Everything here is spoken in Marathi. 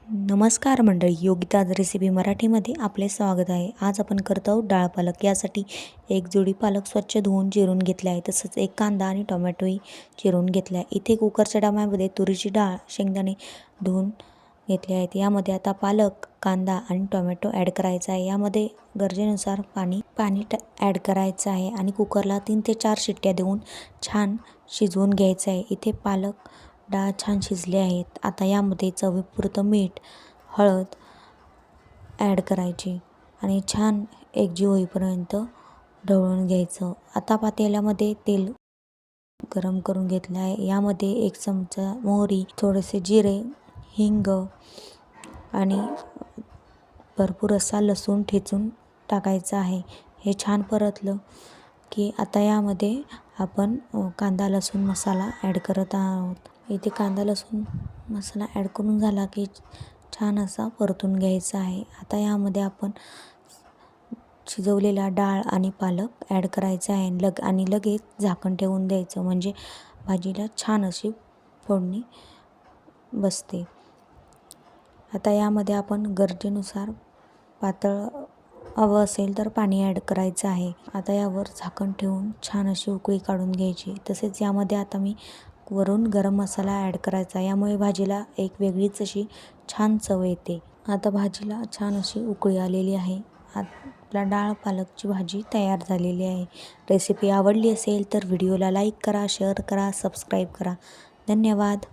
नमस्कार मंडळी, योगिताज रेसिपी मराठीमध्ये आपले स्वागत आहे. आज आपण करत आहोत डाळ पालक. यासाठी एक जोडी पालक स्वच्छ धुवून चिरून घेतले आहे. तसंच एक कांदा आणि टोमॅटोही चिरून घेतला आहे. इथे कुकरच्या डब्यामध्ये तुरीची डाळ, शेंगदाणे धुवून घेतले आहेत. यामध्ये आता पालक, कांदा आणि टोमॅटो ॲड करायचा आहे. यामध्ये गरजेनुसार पाणी ॲड करायचं आहे आणि कुकरला 3 ते 4 शिट्ट्या देऊन छान शिजवून घ्यायचं आहे. इथे पालक डाळ छान शिजले आहेत. आता यामध्ये चवीपुरतं मीठ, हळद ॲड करायची आणि छान एकजीव होईपर्यंत ढवळून घ्यायचं. आता पातेल्यामध्ये तेल गरम करून घेतलं आहे. यामध्ये 1 चमचा मोहरी, थोडेसे जिरे, हिंग आणि भरपूर असा लसूण ठेचून टाकायचा आहे. हे छान परतलं की आता यामध्ये आपण कांदा लसूण मसाला ॲड करत आहोत. इथे कांदा लसूण मसाला ॲड करून झाला की छान असा परतून घ्यायचा आहे. आता यामध्ये आपण शिजवलेला डाळ आणि पालक ॲड करायचा आहे आणि लगेच झाकण ठेवून द्यायचं, म्हणजे भाजीला छान अशी फोडणी बसते. आता यामध्ये आपण गरजेनुसार पातळ हवं असेल तर पाणी ॲड करायचं आहे. आता यावर झाकण ठेवून छान अशी उकळी काढून घ्यायची. तसेच यामध्ये आता मी वरून गरम मसाला ॲड करायचा. यामुळे भाजीला एक वेगळीच अशी छान चव येते. आता भाजीला छान अशी उकळी आलेली आहे. आपला डाळ पालकची भाजी तयार झालेली आहे. रेसिपी आवडली असेल तर व्हिडिओला लाईक करा, शेअर करा, सबस्क्राईब करा. धन्यवाद.